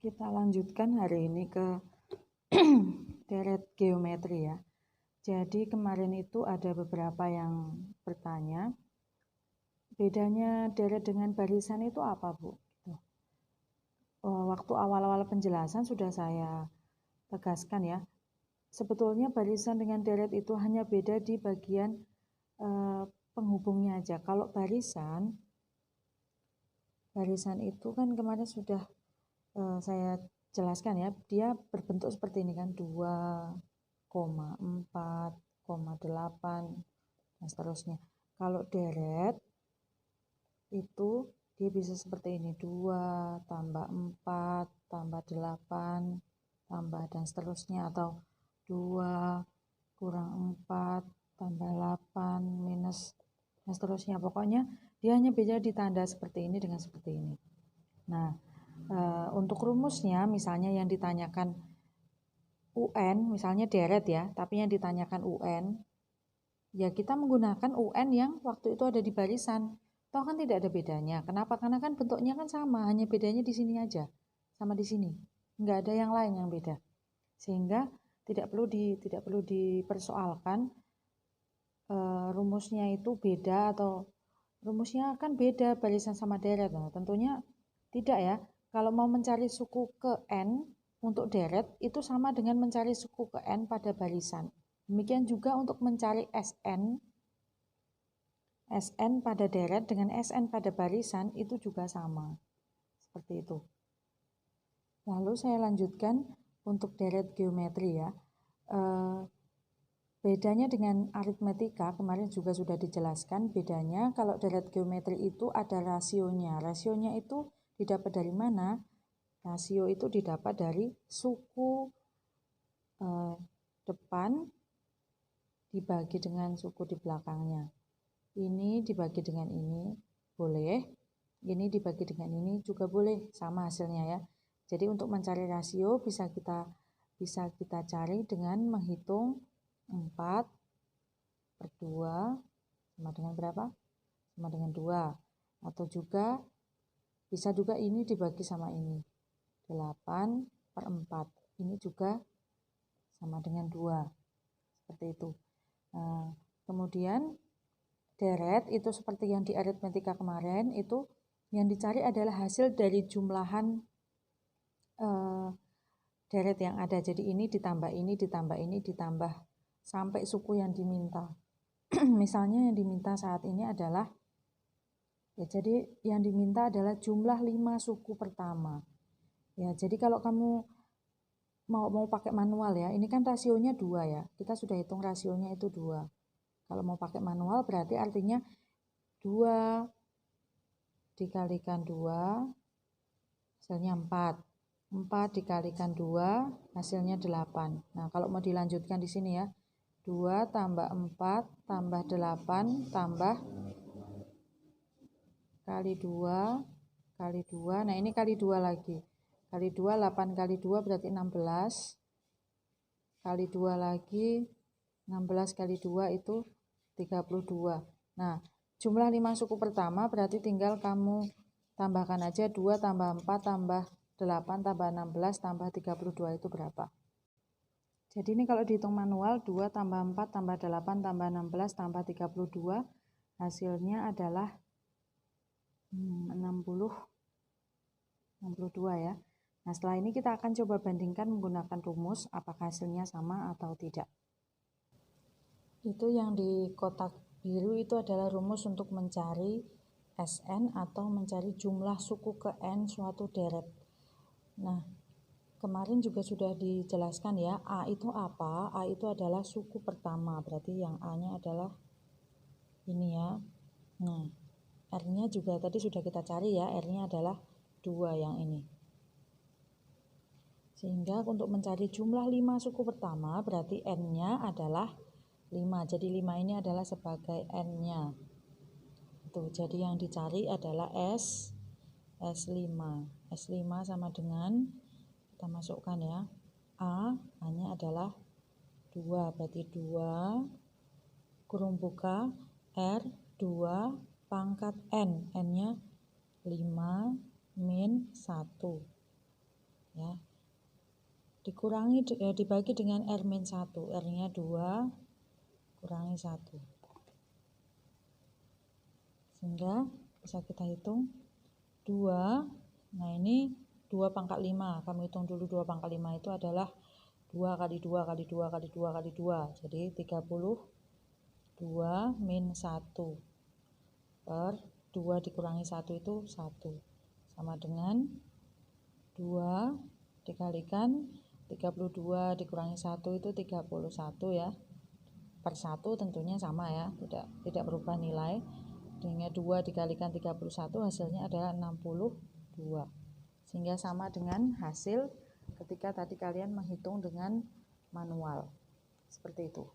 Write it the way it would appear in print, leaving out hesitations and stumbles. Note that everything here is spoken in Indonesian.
Kita lanjutkan hari ini ke deret geometri ya. Jadi kemarin itu ada beberapa yang bertanya, bedanya deret dengan barisan itu apa, Bu? Waktu awal-awal penjelasan sudah saya tegaskan ya. Sebetulnya barisan dengan deret itu hanya beda di bagian penghubungnya aja. Kalau barisan itu kan kemarin sudah saya jelaskan ya, dia berbentuk seperti ini kan, 2,4,8 dan seterusnya. Kalau deret itu dia bisa seperti ini, 2 tambah 4 tambah 8 tambah dan seterusnya, atau 2 kurang 4 tambah 8 minus dan seterusnya. Pokoknya dia hanya beda di tanda seperti ini dengan seperti ini. Nah, untuk rumusnya misalnya yang ditanyakan UN, misalnya deret ya, tapi yang ditanyakan UN, ya kita menggunakan UN yang waktu itu ada di barisan. Toh kan tidak ada bedanya. Kenapa? Karena kan bentuknya kan sama, hanya bedanya di sini aja, sama di sini. Nggak ada yang lain yang beda. Sehingga tidak perlu dipersoalkan rumusnya itu beda, atau rumusnya kan beda barisan sama deret. Nah, tentunya tidak ya. Kalau mau mencari suku ke N untuk deret itu sama dengan mencari suku ke N pada barisan. Demikian juga untuk mencari SN pada deret dengan SN pada barisan itu juga sama. Seperti itu. Lalu saya lanjutkan untuk deret geometri ya. Bedanya dengan aritmetika kemarin juga sudah dijelaskan. Bedanya kalau deret geometri itu ada rasionya. Rasionya itu didapat dari mana? Rasio itu didapat dari suku depan dibagi dengan suku di belakangnya. Ini dibagi dengan ini boleh, ini dibagi dengan ini juga boleh, sama hasilnya ya. Jadi untuk mencari rasio bisa kita cari dengan menghitung 4 per 2 sama dengan berapa? Sama dengan 2. Atau juga bisa juga ini dibagi sama ini. 8 per 4. Ini juga sama dengan 2. Seperti itu. Nah, kemudian deret itu seperti yang di aritmetika kemarin, itu yang dicari adalah hasil dari jumlahan deret yang ada. Jadi ini ditambah ini, ditambah ini, ditambah sampai suku yang diminta. Misalnya yang diminta saat ini adalah ya, jadi yang diminta adalah jumlah 5 suku pertama. Ya, jadi kalau kamu mau pakai manual ya, ini kan rasionya 2 ya. Kita sudah hitung rasionya itu 2. Kalau mau pakai manual berarti artinya 2 dikalikan 2 hasilnya 4. 4 dikalikan 2 hasilnya 8. Nah, kalau mau dilanjutkan di sini ya. 2 tambah 4 tambah 8 tambah kali 2 kali 2. Nah, ini kali 2 lagi. Kali 2, 8 kali 2 berarti 16. Kali 2 lagi, 16 kali 2 itu 32. Nah, jumlah 5 suku pertama berarti tinggal kamu tambahkan aja 2 tambah 4 tambah 8 tambah 16 tambah 32 itu berapa. Jadi ini kalau dihitung manual 2 tambah 4 tambah 8 tambah 16 tambah 32 hasilnya adalah 62 ya. Nah, setelah ini kita akan coba bandingkan menggunakan rumus apakah hasilnya sama atau tidak. Itu yang di kotak biru itu adalah rumus untuk mencari SN atau mencari jumlah suku ke N suatu deret. Nah, kemarin juga sudah dijelaskan ya, A itu apa? A itu adalah suku pertama, berarti yang A-nya adalah ini ya. Nah, R-nya juga tadi sudah kita cari ya, R-nya adalah 2 yang ini. Sehingga untuk mencari jumlah 5 suku pertama berarti N-nya adalah 5. Jadi 5 ini adalah sebagai N-nya. Tuh, jadi yang dicari adalah S5. S5 sama dengan, kita masukkan ya, A-nya adalah 2. Berarti 2 kurung buka R2 pangkat N. N-nya 5 min 1. ya. Dibagi dengan R-1, R-nya 2 kurangi 1. Sehingga bisa kita hitung 2. Nah, ini 2 pangkat 5. Kamu hitung dulu 2 pangkat 5 itu adalah 2 kali 2 kali 2 kali 2 kali 2. Jadi 32 min 1 per 2 dikurangi 1 itu 1. Sama dengan 2 dikalikan 32 dikurangi 1 itu 31 ya. Per 1 tentunya sama ya, tidak berubah nilai. Sehingga 2 dikalikan 31 hasilnya adalah 62. Sehingga sama dengan hasil ketika tadi kalian menghitung dengan manual. Seperti itu.